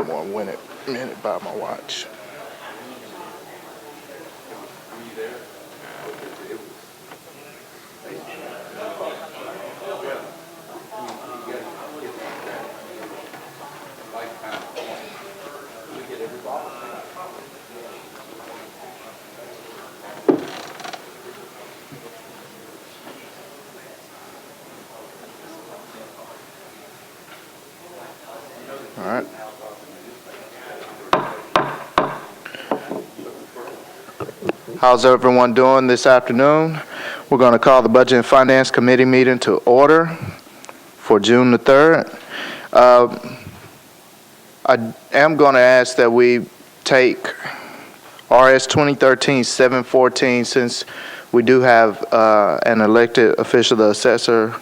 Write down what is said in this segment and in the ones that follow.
1 minute by my watch. All right. How's everyone doing this afternoon? We're going to call the Budget and Finance Committee meeting to order for June the 3rd. I am going to ask that we take RS 2013-714, since we do have an elected official, the assessor,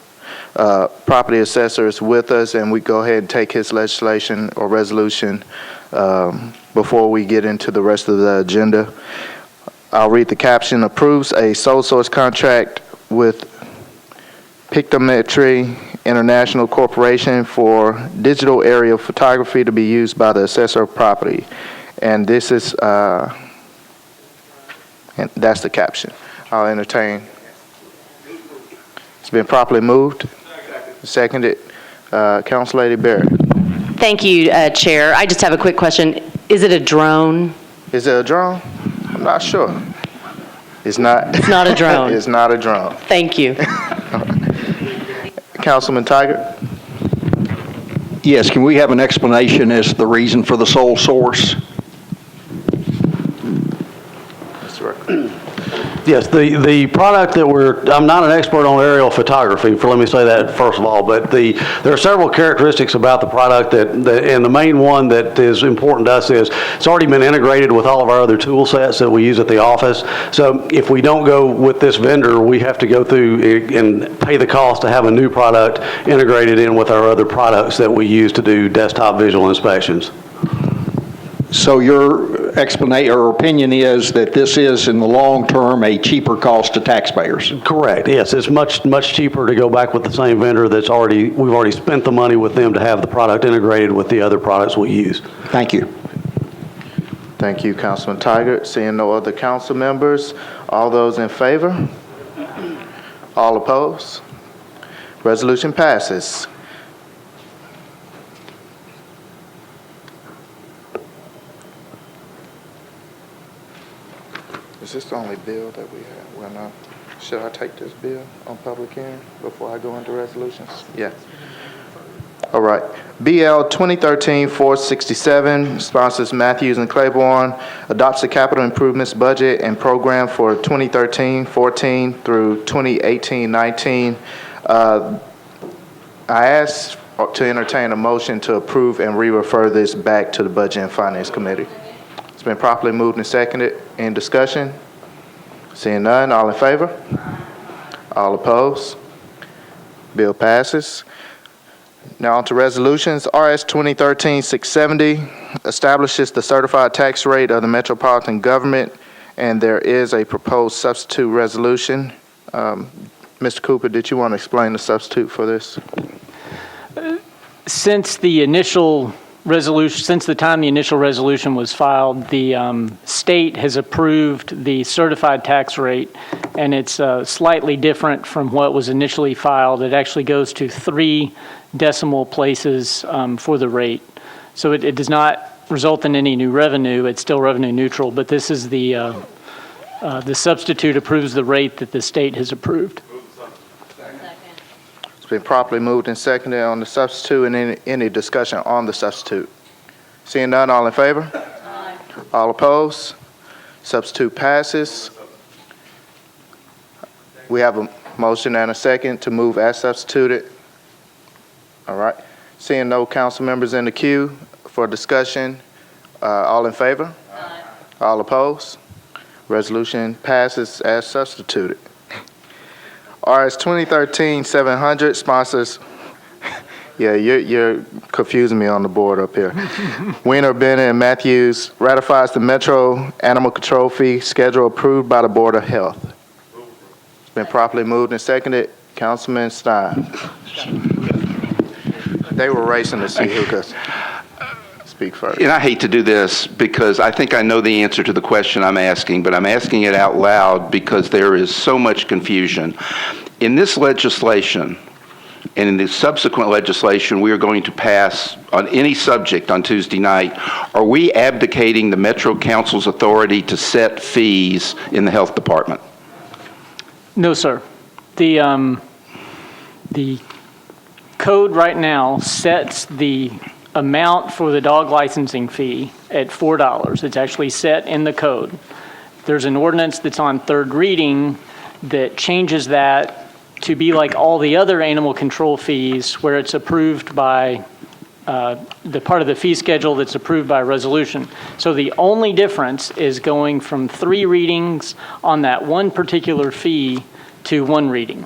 property assessor is with us, and we go ahead and take his legislation or resolution before we get into the rest of the agenda. I'll read the caption. Approves a sole source contract with Pictometry International Corporation for digital aerial photography to be used by the assessor of property. And this is, and that's the caption. I'll entertain. It's been properly moved. Seconded. Council Lady Barrett. Thank you, Chair. I just have a quick question. Is it a drone? Is it a drone? I'm not sure. It's not. It's not a drone. It's not a drone. Thank you. Councilman Tiger? Yes, can we have an explanation as to the reason for the sole source? Mr. Rucker. Yes, the product that I'm not an expert on aerial photography, let me say that first of all, but there are several characteristics about the product and the main one that is important to us is it's already been integrated with all of our other tool sets that we use at the office. So if we don't go with this vendor, we have to go through and pay the cost to have a new product integrated in with our other products that we use to do desktop visual inspections. So your explanation or opinion is that this is, in the long term, a cheaper cost to taxpayers? Correct. Yes, it's much cheaper to go back with the same vendor we've already spent the money with them to have the product integrated with the other products we use. Thank you. Thank you, Councilman Tiger. Seeing no other council members, all those in favor? All opposed? Resolution passes. Is this the only bill that we have? Well, no. Should I take this bill on public hearing before I go into resolutions? Yeah. All right. BL 2013-467, sponsors Matthews and Claiborne, adopts the capital improvements budget and program for 2013-14 through 2018-19. I ask to entertain a motion to approve and re-refer this back to the Budget and Finance Committee. It's been properly moved and seconded. In discussion? Seeing none, all in favor? All opposed? Bill passes. Now on to resolutions. RS 2013-670 establishes the certified tax rate of the metropolitan government, and there is a proposed substitute resolution. Mr. Cooper, did you want to explain the substitute for this? Since the time the initial resolution was filed, the state has approved the certified tax rate, and it's slightly different from what was initially filed. It actually goes to 3 decimal places for the rate. So it does not result in any new revenue. It's still revenue neutral, but this is the substitute approves the rate that the state has approved. It's been properly moved and seconded on the substitute, and any discussion on the substitute? Seeing none, all in favor? Aye. All opposed? Substitute passes. We have a motion and a second to move as substituted. All right. Seeing no council members in the queue for discussion, all in favor? Aye. All opposed? Resolution passes as substituted. RS 2013-700 sponsors. Yeah, you're confusing me on the board up here. Weiner, Bennett, and Matthews ratifies the Metro Animal Control Fee schedule approved by the Board of Health. It's been properly moved and seconded. Councilman Stein. They were racing to see who goes. It's speak first. And I hate to do this because I think I know the answer to the question I'm asking, but I'm asking it out loud because there is so much confusion. In this legislation, and in the subsequent legislation we are going to pass on any subject on Tuesday night, are we abdicating the Metro Council's authority to set fees in the health department? No, sir. The code right now sets the amount for the dog licensing fee at $4. It's actually set in the code. There's an ordinance that's on third reading that changes that to be like all the other animal control fees where it's approved by the part of the fee schedule that's approved by resolution. So the only difference is going from 3 readings on that one particular fee to 1 reading.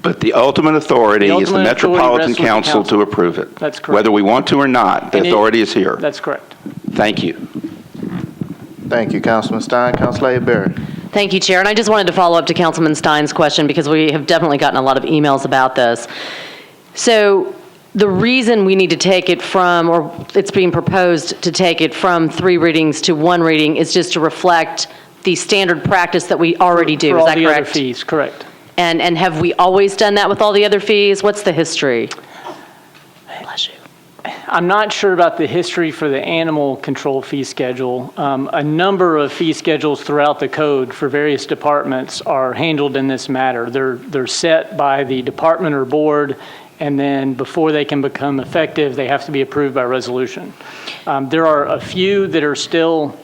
But the ultimate authority The is the ultimate authority Metropolitan rests with the Council to council. approve it. That's correct. Whether we want to or not, the And authority is here. That's correct. Thank you. Thank you, Councilman Stein. Councilor Berry. Thank you, Chair. And I just wanted to follow up to Councilman Stein's question because we have definitely gotten a lot of emails about this. So the reason we need to take it from, or it's being proposed to take it from 3 readings to 1 reading is just to reflect the standard practice that we already do. Is that For all the other correct? fees, correct. And have we always done that with all the other fees? What's the history? Bless you. I'm not sure about the history for the animal control fee schedule. A number of fee schedules throughout the code for various departments are handled in this matter. They're set by the department or board, and then before they can become effective, they have to be approved by resolution. There are a few that are still,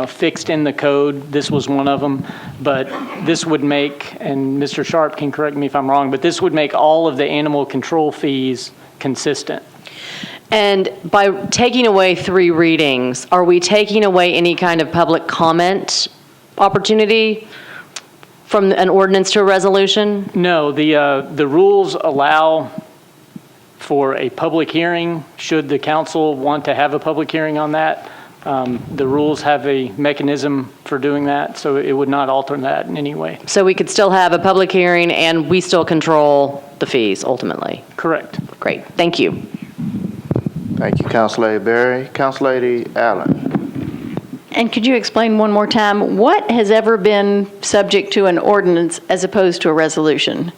fixed in the code. This was one of them, but this would make, and Mr. Sharp can correct me if I'm wrong, but this would make all of the animal control fees consistent. And by taking away 3 readings, are we taking away any kind of public comment opportunity from an ordinance to a resolution? No, the rules allow for a public hearing, should the council want to have a public hearing on that. The rules have a mechanism for doing that, so it would not alter that in any way. So we could still have a public hearing and we still control the fees ultimately? Correct. Great, thank you. Thank you, Councilor Berry. Councilor Allen. And could you explain one more time, what has ever been subject to an ordinance as opposed to a resolution?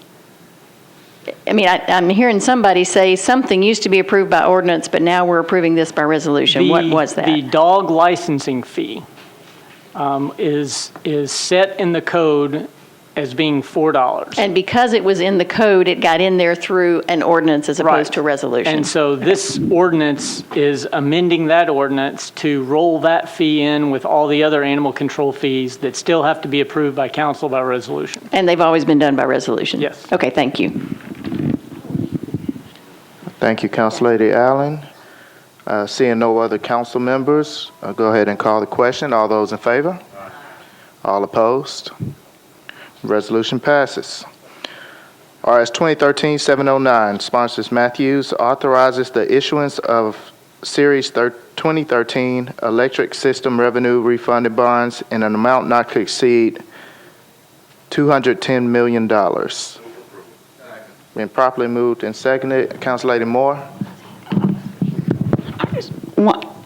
I mean, I'm hearing somebody say something used to be approved by ordinance, but now we're approving this by resolution. What was that? The dog licensing fee is set in the code as being $4. And because it was in the code, it got in there through an ordinance as opposed to a resolution. And so this ordinance is amending that ordinance to roll that fee in with all the other animal control fees that still have to be approved by council by resolution. And they've always been done by resolution? Yes. Okay, thank you. Thank you, Councilor Allen. Seeing no other council members, I'll go ahead and call the question. All those in favor? All opposed? Resolution passes. RS 2013-709, sponsors Matthews, authorizes the issuance of Series 2013 electric system revenue refunded bonds in an amount not to exceed $210 million. Been properly moved and seconded. Councilor Moore.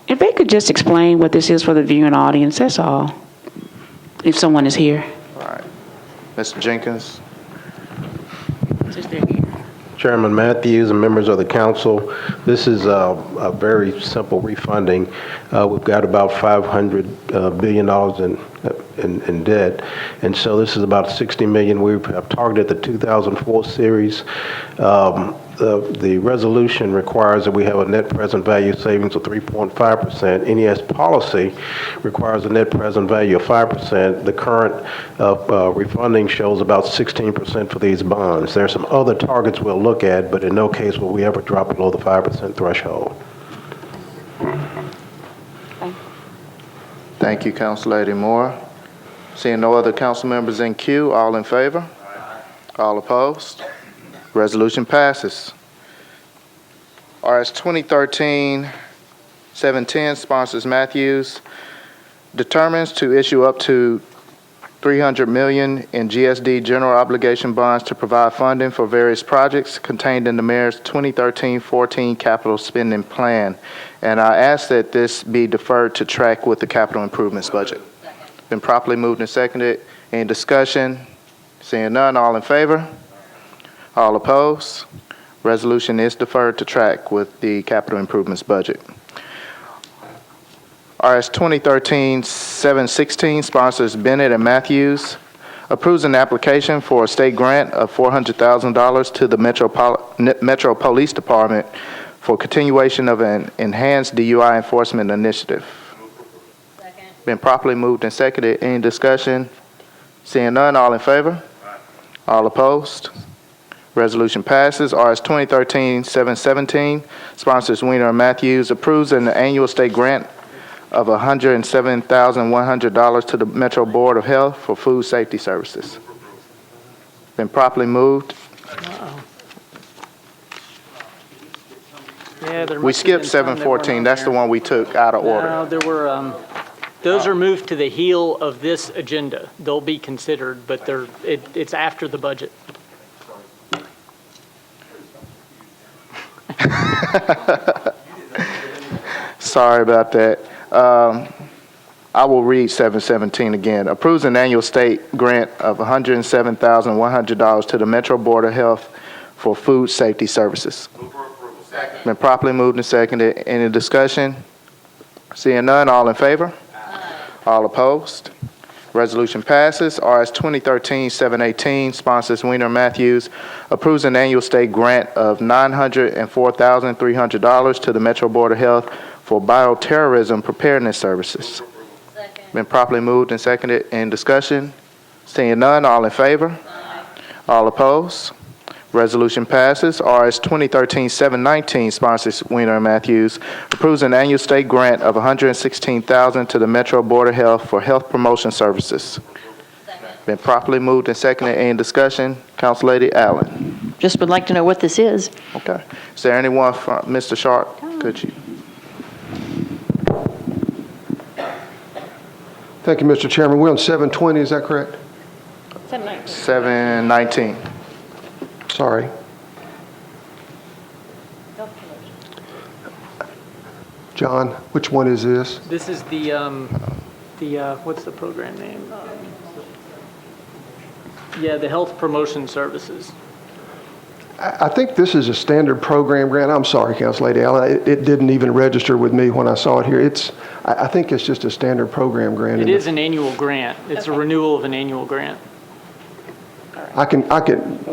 If they could just explain what this is for the viewing audience, that's all, if someone is here. All right. Mr. Jenkins. Chairman Matthews and members of the council, this is a very simple refunding. We've got about $500 billion in debt, and so this is about $60 million. We have targeted the 2004 series. The resolution requires that we have a net present value savings of 3.5%. NES policy requires a net present value of 5%. The current refunding shows about 16% for these bonds. There are some other targets we'll look at, but in no case will we ever drop below the 5% threshold. Thank you, Councilor Moore. Seeing no other council members in queue, all in favor? All opposed? Resolution passes. RS 2013-710, sponsors Matthews, determines to issue up to $300 million in GSD general obligation bonds to provide funding for various projects contained in the mayor's 2013-14 capital spending plan. And I ask that this be deferred to track with the capital improvements budget. Been properly moved and seconded. Any discussion? Seeing none, all in favor? All opposed? Resolution is deferred to track with the capital improvements budget. RS 2013-716, sponsors Bennett and Matthews, approves an application for a state grant of $400,000 to the Metro Police Department for continuation of an enhanced DUI enforcement initiative. Second. Been properly moved and seconded. Any discussion? Seeing none, all in favor? All opposed? Resolution passes. RS 2013-717, sponsors Weiner and Matthews, approves an annual state grant of $107,100 to the Metro Board of Health for food safety services. Been properly moved. Yeah, there We must have skipped been some that weren't 714. on That's the there. one we took out of order. No, there were, those are moved to the heel of this agenda. They'll be considered, but it's after the budget. Sorry about that. I will read 717 again. Approves an annual state grant of $107,100 to the Metro Board of Health for food safety services. Been properly moved and seconded. Any discussion? Seeing none, all in favor? All opposed? Resolution passes. RS 2013-718, sponsors Weiner Matthews, approves an annual state grant of $904,300 to the Metro Board of Health for bioterrorism preparedness services. Second. Been properly moved and seconded. In discussion? Seeing none, all in favor? All opposed? Resolution passes. RS 2013-719, sponsors Weiner and Matthews, approves an annual state grant of $116,000 to the Metro Board of Health for health promotion services. Been properly moved and seconded. Any discussion? Council Lady Allen. Just would like to know what this is. Okay. Is there anyone from Mr. Sharp? Could you? Thank you, Mr. Chairman. We're on 720, is that correct? 719. Sorry. John, which one is this? This is the what's the program name? Yeah, the Health Promotion Services. I think this is a standard program grant. I'm sorry, Council Lady Allen. It didn't even register with me when I saw it here. I think it's just a standard program grant. It is an annual grant. It's a renewal of an annual grant. I can,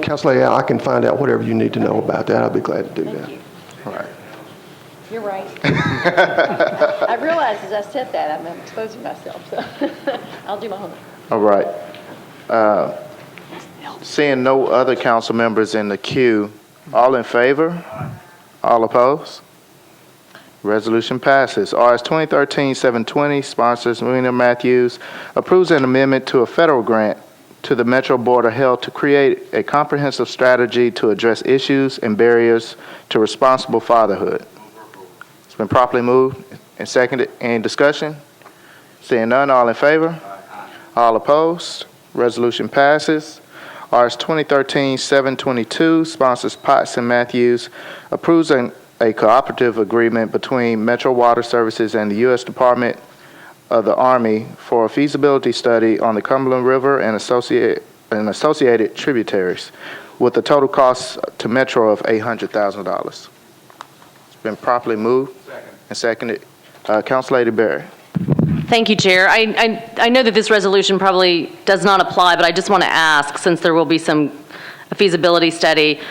Council Lady Allen, I can find out whatever you need to know about that. I'll be glad to do that. All right. You're right. I realized as I said that, I'm exposing myself, so I'll do my homework. All right. Seeing no other council members in the queue, all in favor? All opposed? Resolution passes. RS 2013-720, sponsors Weiner Matthews, approves an amendment to a federal grant to the Metro Board of Health to create a comprehensive strategy to address issues and barriers to responsible fatherhood. It's been properly moved and seconded. Any discussion? Seeing none, all in favor? All opposed? Resolution passes. RS 2013-722, sponsors Potts and Matthews, approves a cooperative agreement between Metro Water Services and the U.S. Department of the Army for a feasibility study on the Cumberland River and associated tributaries, with a total cost to Metro of $800,000. It's been properly moved and seconded. Council Lady Berry. Thank you, Chair. I know that this resolution probably does not apply, but I just want to ask, since there will be a feasibility study,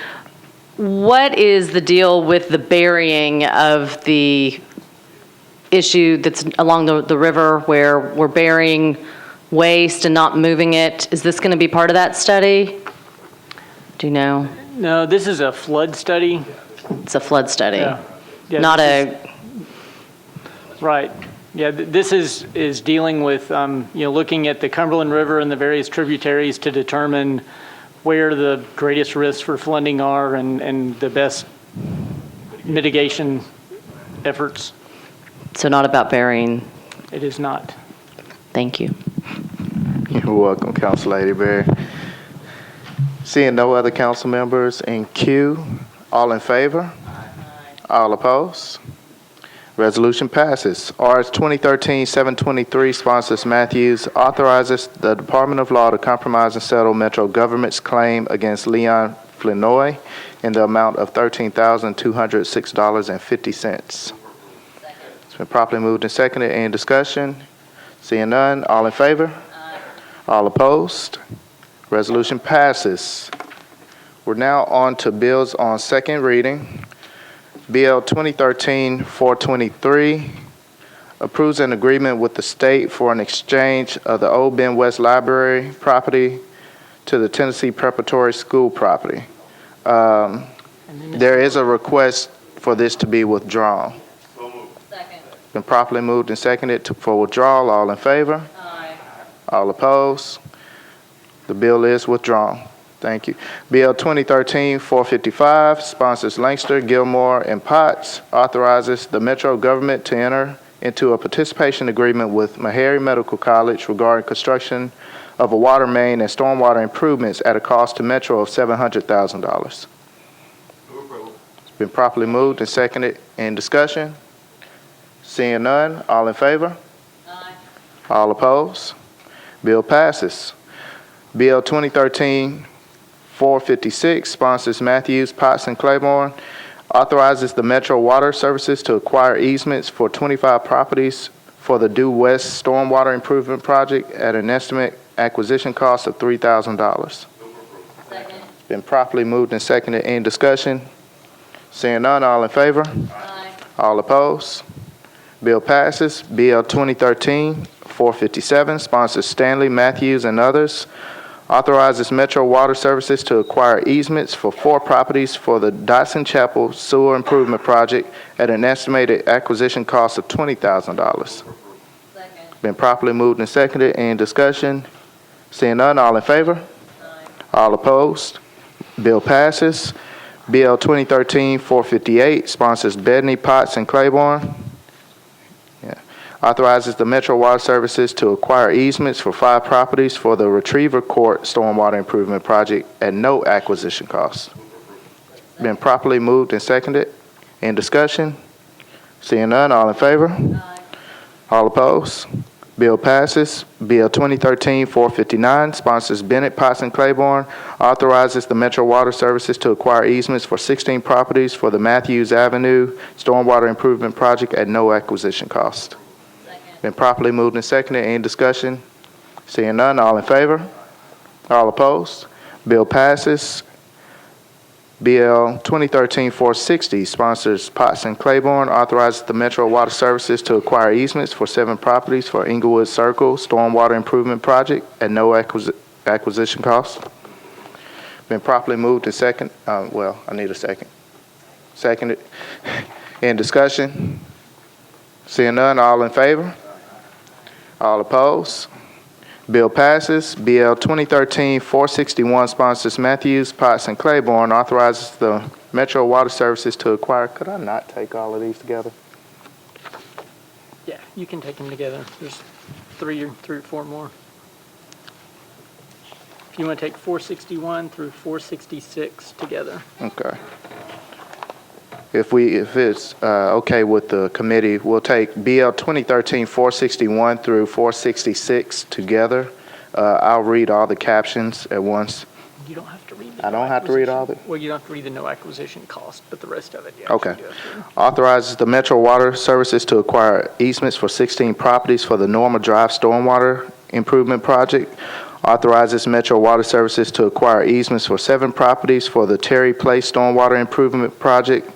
what is the deal with the burying of the issue that's along the river where we're burying waste and not moving it? Is this going to be part of that study? Do you know? No, this is a flood study. It's a flood study, Yeah, not Right. Yeah, this is dealing with, looking at the Cumberland River and the various tributaries to determine where the greatest risks for flooding are and the best mitigation efforts. So not about burying. It is not. Thank you. You're welcome, Council Lady Berry. Seeing no other council members in queue, all in favor? All opposed? Resolution passes. RS 2013-723, sponsors Matthews, authorizes the Department of Law to compromise and settle Metro government's claim against Leon Flinoy in the amount of $13,206.50. It's been properly moved and seconded. Any discussion? Seeing none, all in favor? All opposed? Resolution passes. We're now on to bills on second reading. BL 2013-423 approves an agreement with the state for an exchange of the Old Ben West Library property to the Tennessee Preparatory School property. There is a request for this to be withdrawn. Second. Been properly moved and seconded for withdrawal. All in favor? Aye. All opposed? The bill is withdrawn. Thank you. BL 2013-455 sponsors Lancaster, Gilmore, and Potts, authorizes the Metro government to enter into a participation agreement with Meharry Medical College regarding construction of a water main and stormwater improvements at a cost to Metro of $700,000. It's been properly moved and seconded. In discussion? Seeing none, all in favor? Aye. All opposed? Bill passes. BL 2013-456 sponsors Matthews, Potts, and Claiborne, authorizes the Metro Water Services to acquire easements for 25 properties for the Due West Stormwater Improvement Project at an estimate acquisition cost of $3,000. Second. Been properly moved and seconded. Any discussion? Seeing none, all in favor? Aye. All opposed? Bill passes. BL 2013-457 sponsors Stanley, Matthews, and others, authorizes Metro Water Services to acquire easements for 4 properties for the Dotson Chapel Sewer Improvement Project at an estimated acquisition cost of $20,000. Second. Been properly moved and seconded. Any discussion? Seeing none, all in favor? Aye. All opposed? Bill passes. BL 2013-458 sponsors Bedney, Potts, and Claiborne. Authorizes the Metro Water Services to acquire easements for 5 properties for the Retriever Court Stormwater Improvement Project at no acquisition cost. Been properly moved and seconded. In discussion? Seeing none, all in favor? Aye. All opposed? Bill passes. BL 2013-459 sponsors Bennett, Potts, and Claiborne, authorizes the Metro Water Services to acquire easements for 16 properties for the Matthews Avenue Stormwater Improvement Project at no acquisition cost. Been properly moved and seconded. Any discussion? Seeing none, all in favor? All opposed? Bill passes. BL 2013-460 sponsors Potts and Claiborne, authorizes the Metro Water Services to acquire easements for 7 properties for Inglewood Circle Stormwater Improvement Project at no acquisition cost. Been properly moved and second. I need a second. Seconded. In discussion? Seeing none, all in favor? All opposed? Bill passes. BL 2013-461 sponsors Matthews, Potts, and Claiborne, authorizes the Metro Water Services to acquire. Could I not take all of these together? Yeah, you can take them together. There's 3 or 4 more. If you want to take 461 through 466 together. Okay. If it's okay with the committee, we'll take BL 2013-461 through 466 together. I'll read all the captions at once. You don't have to read the I don't have to read all of it? Well, you don't have to read the no acquisition cost, but the rest of it, yeah. Okay. Authorizes the Metro Water Services to acquire easements for 16 properties for the Norma Drive Stormwater Improvement Project. Authorizes Metro Water Services to acquire easements for 7 properties for the Terry Place Stormwater Improvement Project.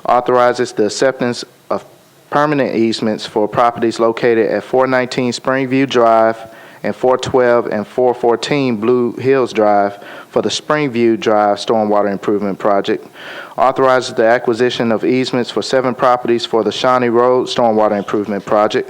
Authorizes the acceptance of permanent easements for properties located at 419 Springview Drive and 412 and 414 Blue Hills Drive for the Springview Drive Stormwater Improvement Project. Authorizes the acquisition of easements for 7 properties for the Shawnee Road Stormwater Improvement Project.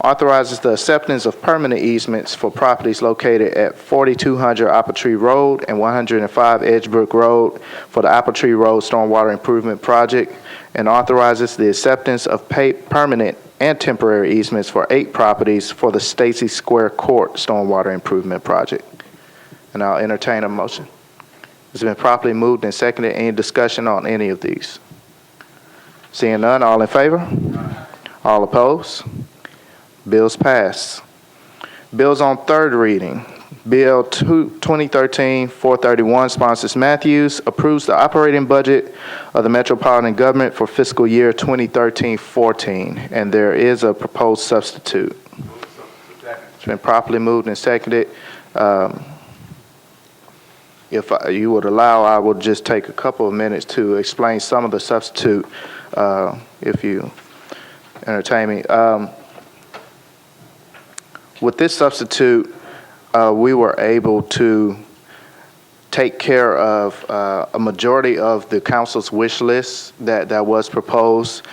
Authorizes the acceptance of permanent easements for properties located at 4200 Apple Tree Road and 105 Edgebrook Road for the Apple Tree Road Stormwater Improvement Project, and authorizes the acceptance of permanent and temporary easements for 8 properties for the Stacy Square Court Stormwater Improvement Project. And I'll entertain a motion. It's been properly moved and seconded. Any discussion on any of these? Seeing none, all in favor? All opposed? Bills pass. Bills on third reading. Bill 2013-431 sponsors Matthews, approves the operating budget of the Metropolitan Government for fiscal year 2013-14, and there is a proposed substitute. It's been properly moved and seconded. If you would allow, I will just take a couple of minutes to explain some of the substitute, if you entertain me. With this substitute, we were able to take care of a majority of the council's wish list that was proposed.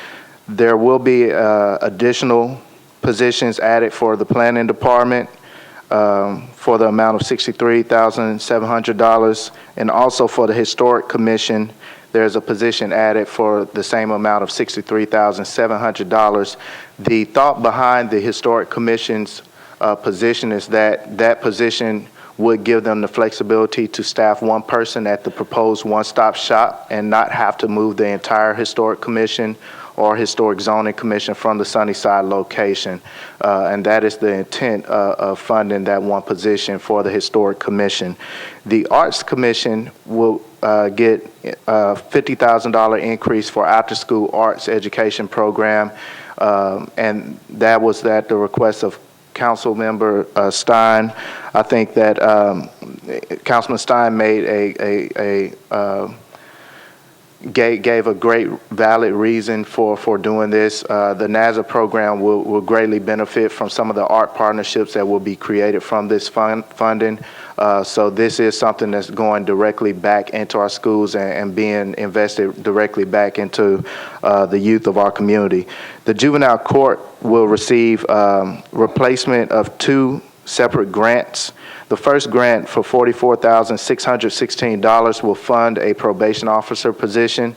There will be additional positions added for the planning department for the amount of $63,700, and also for the historic commission, there's a position added for the same amount of $63,700. The thought behind the historic commission's position is that position would give them the flexibility to staff one person at the proposed one-stop shop and not have to move the entire historic commission or historic zoning commission from the Sunnyside location. And that is the intent of funding that one position for the historic commission. The arts commission will get a $50,000 increase for after-school arts education program. And that was at the request of Council Member Stein. I think that Councilman Stein made gave a great valid reason for doing this. The NASA program will greatly benefit from some of the art partnerships that will be created from this funding. So this is something that's going directly back into our schools and being invested directly back into the youth of our community. The juvenile court will receive replacement of 2 separate grants. The first grant for $44,616 will fund a probation officer position.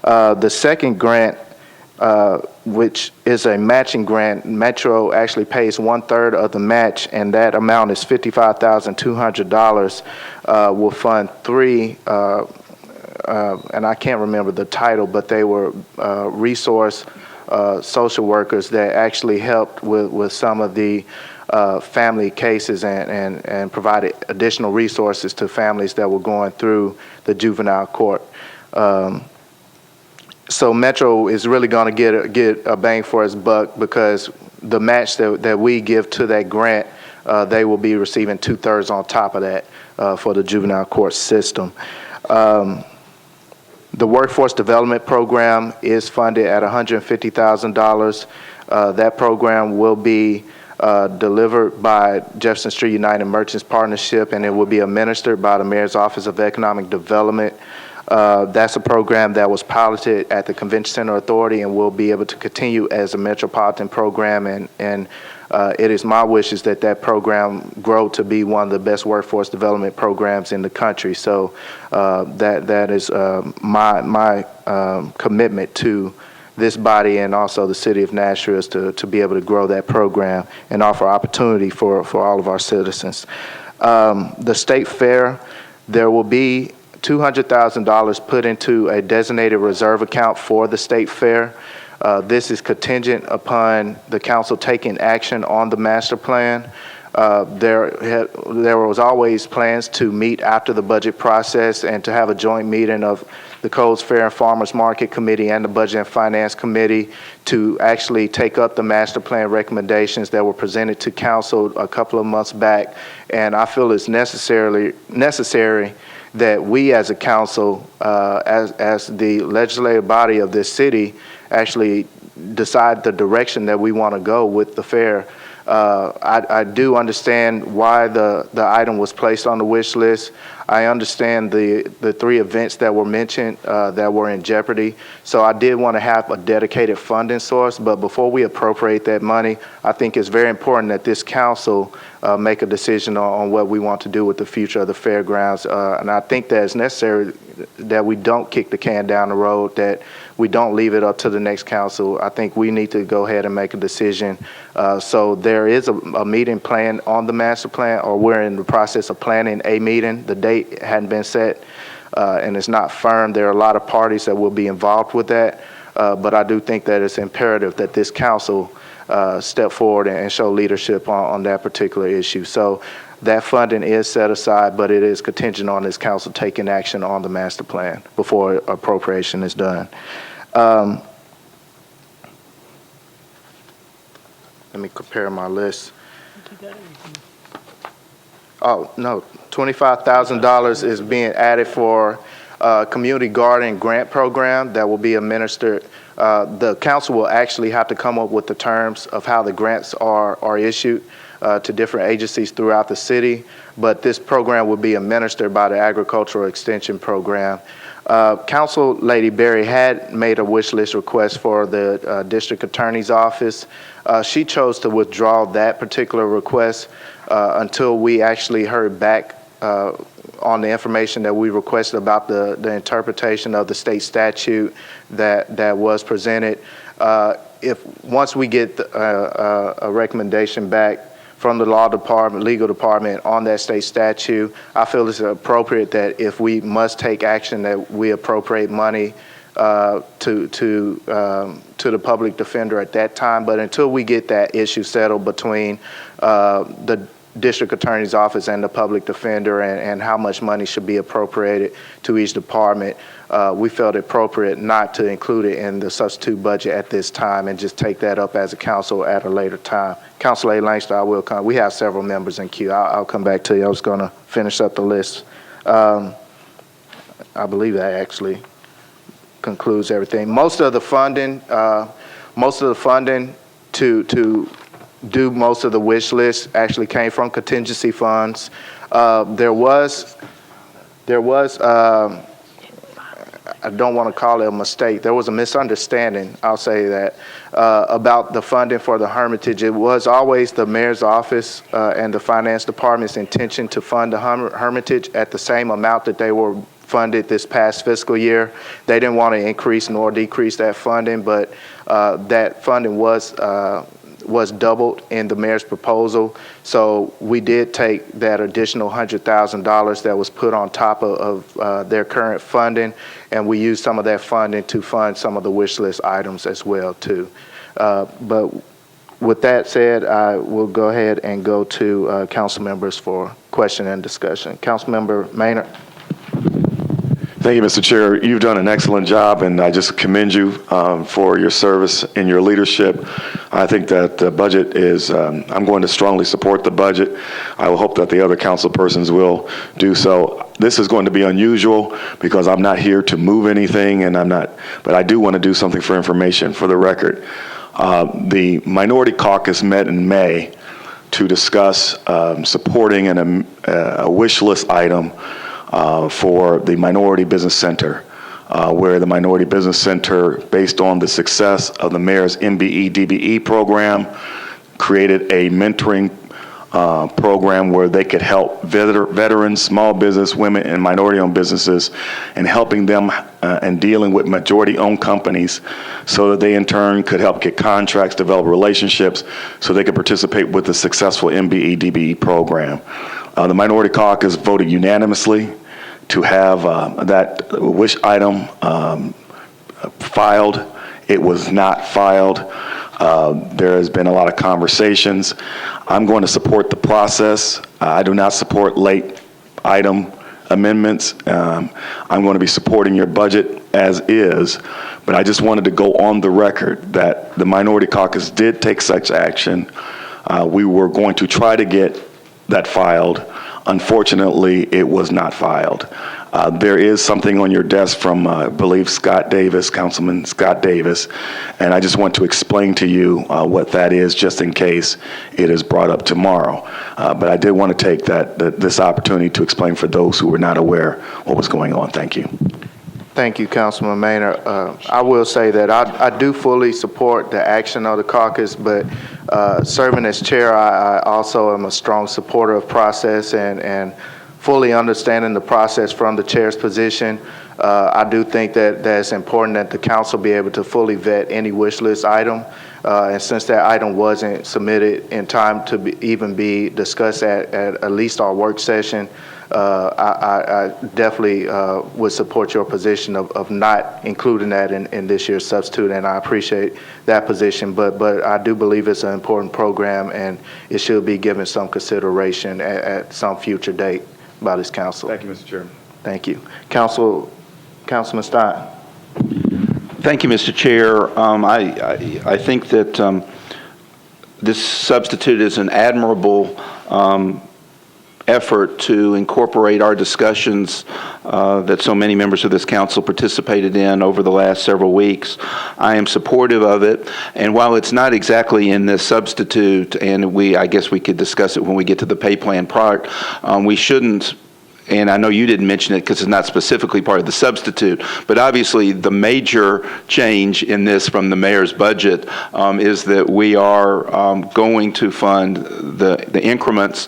The second grant, which is a matching grant, Metro actually pays 1/3 of the match, and that amount is $55,200, will fund 3, and I can't remember the title, but they were resource social workers that actually helped with some of the family cases and provided additional resources to families that were going through the juvenile court. So Metro is really going to get a bang for its buck, because the match that we give to that grant, they will be receiving 2/3 on top of that for the juvenile court system. The workforce development program is funded at $150,000. That program will be delivered by Jefferson Street United Merchants Partnership, and it will be administered by the Mayor's Office of Economic Development. That's a program that was piloted at the Convention Center Authority and will be able to continue as a metropolitan program, and it is my wishes that that program grow to be one of the best workforce development programs in the country. So that is my commitment to this body and also the city of Nashville is to be able to grow that program and offer opportunity for all of our citizens. The state fair, there will be $200,000 put into a designated reserve account for the state fair. This is contingent upon the council taking action on the master plan. There was always plans to meet after the budget process and to have a joint meeting of the Coles Fair and Farmers Market Committee and the Budget and Finance Committee to actually take up the master plan recommendations that were presented to council a couple of months back. And I feel it's necessary that we as a council, as the legislative body of this city, actually decide the direction that we want to go with the fair. I do understand why the item was placed on the wish list. I understand the three events that were mentioned that were in jeopardy. So I did want to have a dedicated funding source, but before we appropriate that money, I think it's very important that this council make a decision on what we want to do with the future of the fairgrounds. And I think that it's necessary that we don't kick the can down the road, that we don't leave it up to the next council. I think we need to go ahead and make a decision. So there is a meeting planned on the master plan, or we're in the process of planning a meeting. The date hadn't been set, and it's not firm. There are a lot of parties that will be involved with that, but I do think that it's imperative that this council step forward and show leadership on that particular issue. So that funding is set aside, but it is contingent on this council taking action on the master plan before appropriation is done. Let me compare my list. Oh, no, $25,000 is being added for community garden grant program that will be administered. The council will actually have to come up with the terms of how the grants are issued to different agencies throughout the city, but this program will be administered by the Agricultural Extension Program. Council Lady Berry had made a wish list request for the district attorney's office. She chose to withdraw that particular request until we actually heard back on the information that we requested about the interpretation of the state statute that was presented. Once we get a recommendation back from the law department, legal department on that state statute, I feel it's appropriate that if we must take action, that we appropriate money to the public defender at that time. But until we get that issue settled between the district attorney's office and the public defender and how much money should be appropriated to each department, we felt it appropriate not to include it in the substitute budget at this time and just take that up as a council at a later time. Councilor Langston, I will come. We have several members in queue. I'll come back to you. I was going to finish up the list. I believe that actually concludes everything. Most of the funding to do most of the wish list actually came from contingency funds. There was I don't want to call it a mistake. There was a misunderstanding, I'll say that, about the funding for the Hermitage. It was always the mayor's office and the finance department's intention to fund the Hermitage at the same amount that they were funded this past fiscal year. They didn't want to increase nor decrease that funding, but that funding was doubled in the mayor's proposal. So we did take that additional $100,000 that was put on top of their current funding, and we used some of that funding to fund some of the wish list items as well too. But with that said, I will go ahead and go to council members for question and discussion. Councilmember Maynard. Thank you, Mr. Chair. You've done an excellent job, and I just commend you for your service and your leadership. I think that the budget is, I'm going to strongly support the budget. I will hope that the other council persons will do so. This is going to be unusual because I'm not here to move anything, but I do want to do something for information for the record. The Minority Caucus met in May to discuss supporting a wish list item for the Minority Business Center, where the Minority Business Center, based on the success of the mayor's MBE DBE program, created a mentoring program where they could help veterans, small business, women, and minority-owned businesses, and helping them and dealing with majority-owned companies so that they in turn could help get contracts, develop relationships, so they could participate with the successful MBE DBE program. The Minority Caucus voted unanimously to have that wish item filed. It was not filed. There has been a lot of conversations. I'm going to support the process. I do not support late item amendments. I'm going to be supporting your budget as is, but I just wanted to go on the record that the Minority Caucus did take such action. We were going to try to get that filed. Unfortunately, it was not filed. There is something on your desk from, I believe, Scott Davis, Councilman Scott Davis, and I just want to explain to you what that is, just in case it is brought up tomorrow. But I did want to take this opportunity to explain for those who were not aware what was going on. Thank you. Thank you, Councilman Maynard. I will say that I do fully support the action of the caucus, but serving as chair, I also am a strong supporter of process and fully understanding the process from the chair's position. I do think that it's important that the council be able to fully vet any wish list item. And since that item wasn't submitted in time to even be discussed at least our work session, I definitely would support your position of not including that in this year's substitute, and I appreciate that position. But I do believe it's an important program, and it should be given some consideration at some future date by this council. Thank you, Mr. Chairman. Thank you. Councilman Stein. Thank you, Mr. Chair. I think that this substitute is an admirable effort to incorporate our discussions that so many members of this council participated in over the last several weeks. I am supportive of it, and while it's not exactly in this substitute, and I guess we could discuss it when we get to the pay plan part, we shouldn't. And I know you didn't mention it because it's not specifically part of the substitute, but obviously the major change in this from the mayor's budget is that we are going to fund the increments,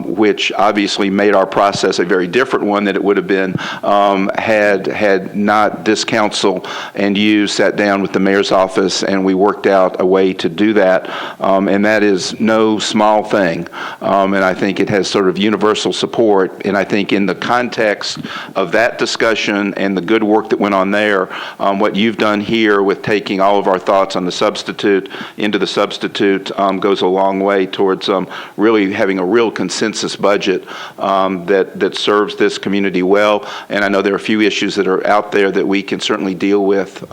which obviously made our process a very different one than it would have been had not this council and you sat down with the mayor's office and we worked out a way to do that. And that is no small thing. And I think it has sort of universal support. And I think in the context of that discussion and the good work that went on there, what you've done here with taking all of our thoughts on the substitute into the substitute goes a long way towards really having a real consensus budget that serves this community well. And I know there are a few issues that are out there that we can certainly deal with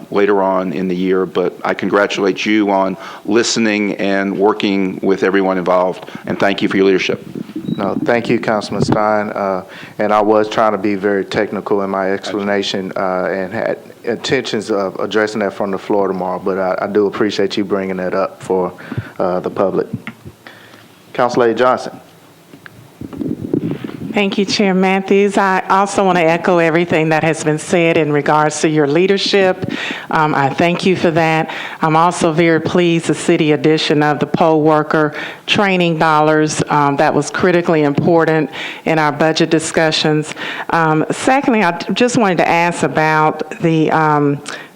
later on in the year, but I congratulate you on listening and working with everyone involved, and thank you for your leadership. No, thank you, Councilman Stein. And I was trying to be very technical in my explanation and had intentions of addressing that from the floor tomorrow, but I do appreciate you bringing that up for the public. Councilor Johnson. Thank you, Chair Matthews. I also want to echo everything that has been said in regards to your leadership. I thank you for that. I'm also very pleased the city addition of the poll worker training dollars. That was critically important in our budget discussions. Secondly, I just wanted to ask about the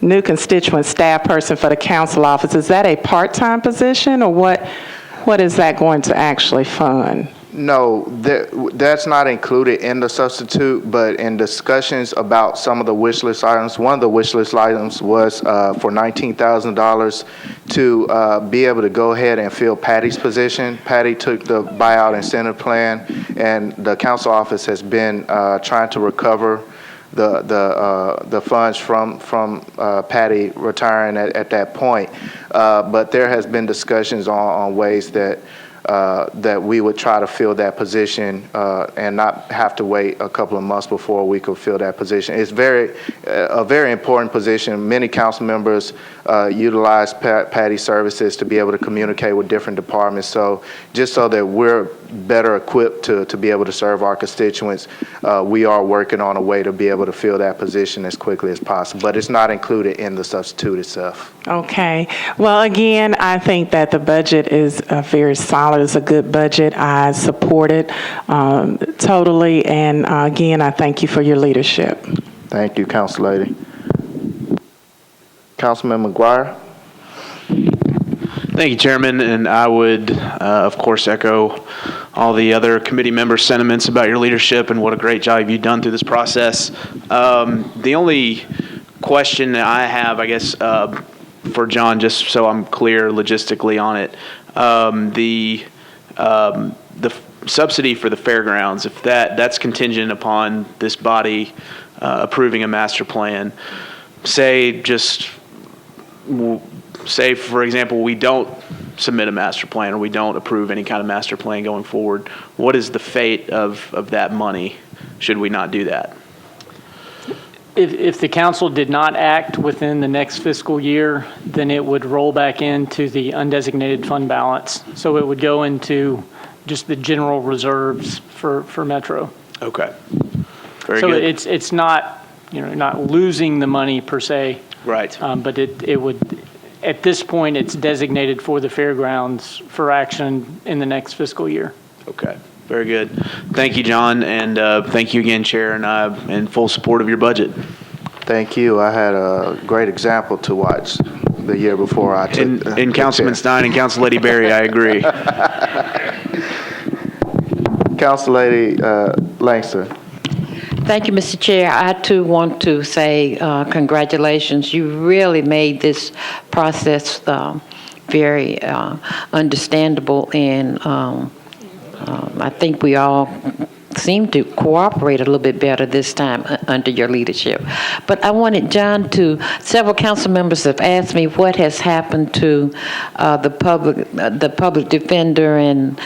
new constituent staff person for the council office. Is that a part-time position, or what is that going to actually fund? No, that's not included in the substitute, but in discussions about some of the wish list items, one of the wish list items was for $19,000 to be able to go ahead and fill Patty's position. Patty took the buyout incentive plan, and the council office has been trying to recover the funds from Patty retiring at that point. But there has been discussions on ways that we would try to fill that position and not have to wait a couple of months before we could fill that position. It's a very important position. Many council members utilize Patty's services to be able to communicate with different departments. So just so that we're better equipped to be able to serve our constituents, we are working on a way to be able to fill that position as quickly as possible. But it's not included in the substitute itself. Okay. Well, again, I think that the budget is very solid. It's a good budget. I support it totally. And again, I thank you for your leadership. Thank you, Council Lady. Councilman McGuire. Thank you, Chairman, and I would, of course, echo all the other committee members' sentiments about your leadership and what a great job you've done through this process. The only question that I have, I guess, for John, just so I'm clear logistically on it, the subsidy for the fairgrounds, if that's contingent upon this body approving a master plan, say, for example, we don't submit a master plan or we don't approve any kind of master plan going forward, what is the fate of that money? should we not do that? If the council did not act within the next fiscal year, then it would roll back into the undesignated fund balance. So it would go into just the general reserves for Metro. Okay. Very So good. it's not, not losing the money per se. Right. But it would, at this point, it's designated for the fairgrounds for action in the next fiscal year. Okay. Very good. Thank you, John, and thank you again, Chair, and I'm in full support of your budget. Thank you. I had a great example to watch the year before I took. And Councilman Stein and Council Lady Berry, I agree. Council Lady Langston. Thank you, Mr. Chair. I too want to say congratulations. You really made this process very understandable, and I think we all seem to cooperate a little bit better this time under your leadership. But I wanted John to, several council members have asked me what has happened to the public defender and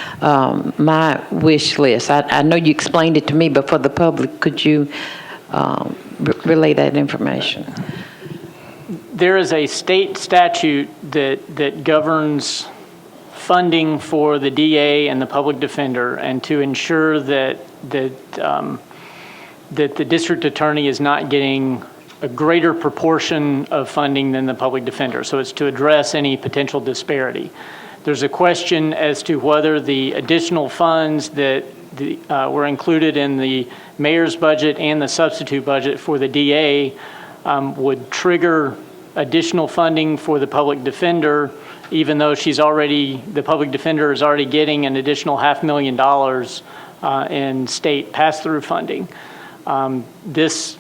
my wish list. I know you explained it to me, but for the public, could you relay that information? There is a state statute that governs funding for the DA and the public defender, and to ensure that the district attorney is not getting a greater proportion of funding than the public defender. So it's to address any potential disparity. There's a question as to whether the additional funds that were included in the mayor's budget and the substitute budget for the DA would trigger additional funding for the public defender, even though the public defender is already getting an additional $500,000 in state pass-through funding. This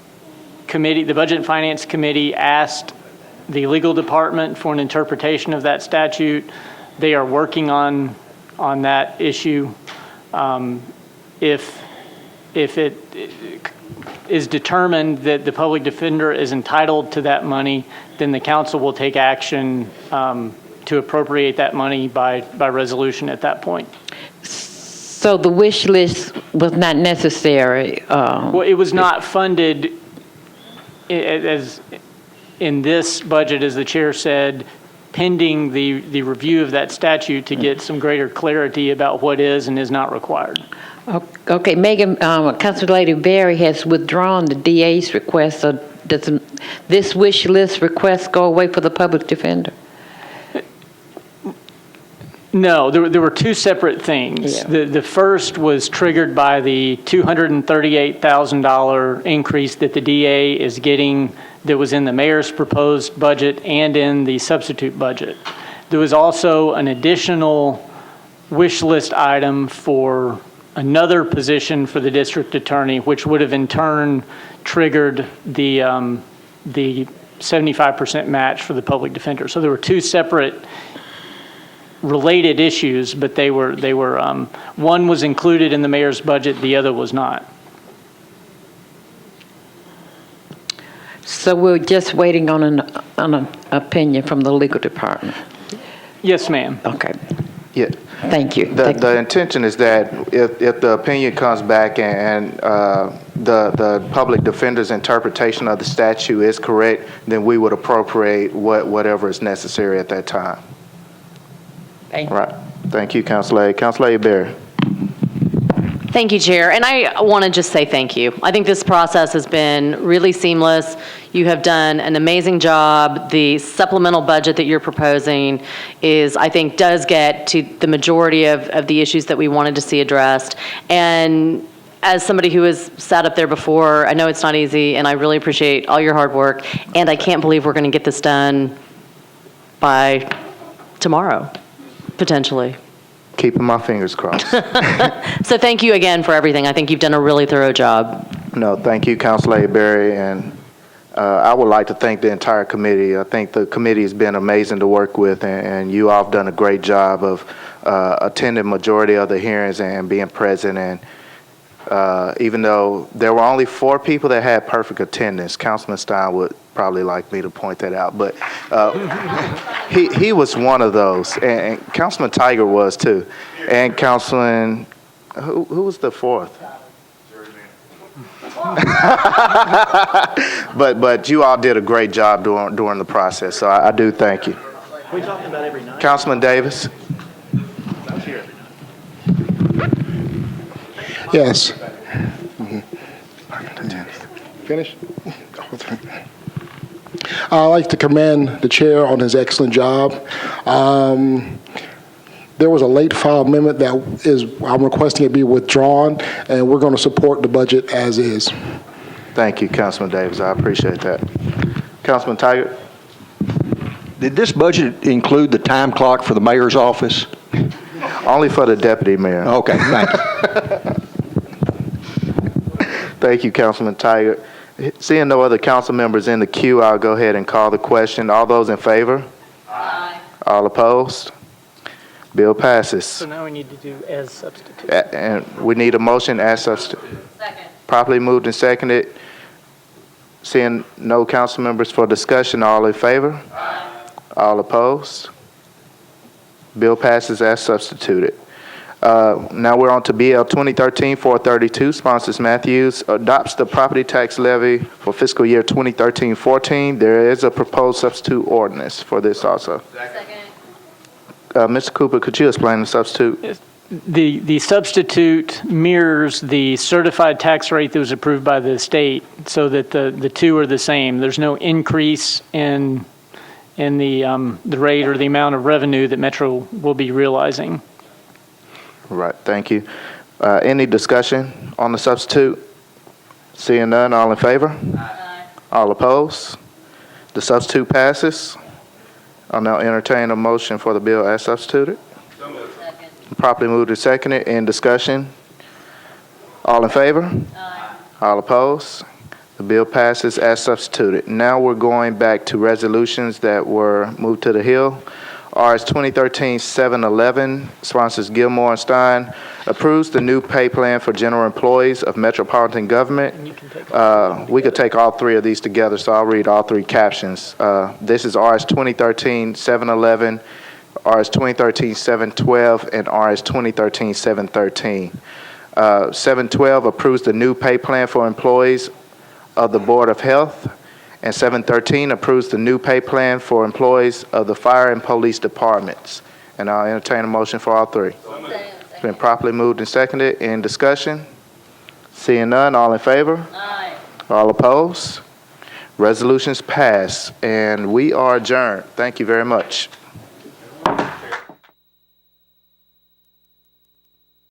committee, the Budget and Finance Committee, asked the legal department for an interpretation of that statute. They are working on that issue. If it is determined that the public defender is entitled to that money, then the council will take action to appropriate that money by resolution at that point. So the wish list was not necessary? Well, it was not funded as in this budget, as the chair said, pending the review of that statute to get some greater clarity about what is and is not required. Okay, Megan, Councilor Lady Berry has withdrawn the DA's request, so does this wish list request go away for the public defender? No, there were two separate things. Yeah. The first was triggered by the $238,000 increase that the DA is getting that was in the mayor's proposed budget and in the substitute budget. There was also an additional wish list item for another position for the district attorney, which would have in turn triggered the 75% match for the public defender. So there were two separate related issues, but they were one was included in the mayor's budget, the other was not. So we're just waiting on an opinion from the legal department? Yes, ma'am. Okay. Yeah. Thank you. The intention is that if the opinion comes back and the public defender's interpretation of the statute is correct, then we would appropriate whatever is necessary at that time. Thank you. Right. Thank you, Councilor. Councilor Berry. Thank you, Chair. And I want to just say thank you. I think this process has been really seamless. You have done an amazing job. The supplemental budget that you're proposing I think, does get to the majority of the issues that we wanted to see addressed. And as somebody who has sat up there before, I know it's not easy, and I really appreciate all your hard work. And I can't believe we're going to get this done by tomorrow, potentially. Keeping my fingers crossed. So thank you again for everything. I think you've done a really thorough job. No, thank you, Councilor Berry, and I would like to thank the entire committee. I think the committee has been amazing to work with, and you all have done a great job of attending majority of the hearings and being present. And even though there were only 4 people that had perfect attendance, Councilman Stein would probably like me to point that out, but he was one of those, and Councilman Tiger was too, and Councilman, who was the 4th? But you all did a great job during the process, so I do thank you. We talked about every night. Councilman Davis? Yes. Finish? I'd like to commend the chair on his excellent job. There was a late file amendment I'm requesting it be withdrawn, and we're going to support the budget as is. Thank you, Councilman Davis. I appreciate that. Councilman Tiger? Did this budget include the time clock for the mayor's office? Only for the deputy mayor. Okay, thank you. Thank you, Councilman Tiger. Seeing no other council members in the queue, I'll go ahead and call the question. All those in favor? Aye. All opposed? Bill passes. So now we need to do as substitute. And we need a motion as substitute. Second. Properly moved and seconded. Seeing no council members for discussion, all in favor? Aye. All opposed? Bill passes as substituted. Now we're on to BL 2013-432, sponsors Matthews, adopts the property tax levy for fiscal year 2013-14. There is a proposed substitute ordinance for this also. Second. Mr. Cooper, could you explain the substitute? The substitute mirrors the certified tax rate that was approved by the state, so that the two are the same. There's no increase in the rate or the amount of revenue that Metro will be realizing. Right, thank you. Any discussion on the substitute? Seeing none, all in favor? Aye. All opposed? The substitute passes. I'll now entertain a motion for the bill as substituted. So moved. Second. Properly moved and seconded. In discussion? All in favor? Aye. All opposed? The bill passes as substituted. Now we're going back to resolutions that were moved to the Hill. RS 2013-711, sponsors Gilmore and Stein, approves the new pay plan for general employees of metropolitan government. We could take all three of these together, so I'll read all three captions. This is RS 2013-711, RS 2013-712, and RS 2013-713. 712 approves the new pay plan for employees of the Board of Health, and 713 approves the new pay plan for employees of the fire and police departments. And I'll entertain a motion for all three. It's been properly moved and seconded. In discussion? Seeing none, all in favor? Aye. All opposed? Resolutions pass, and we are adjourned. Thank you very much.